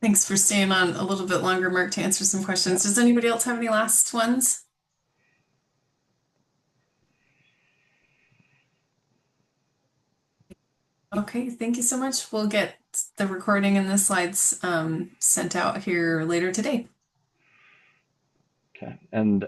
Thanks for staying on a little bit longer, Mark, to answer some questions. Does anybody else have any last ones? Okay, thank you so much. We'll get the recording and the slides sent out here later today. Okay. And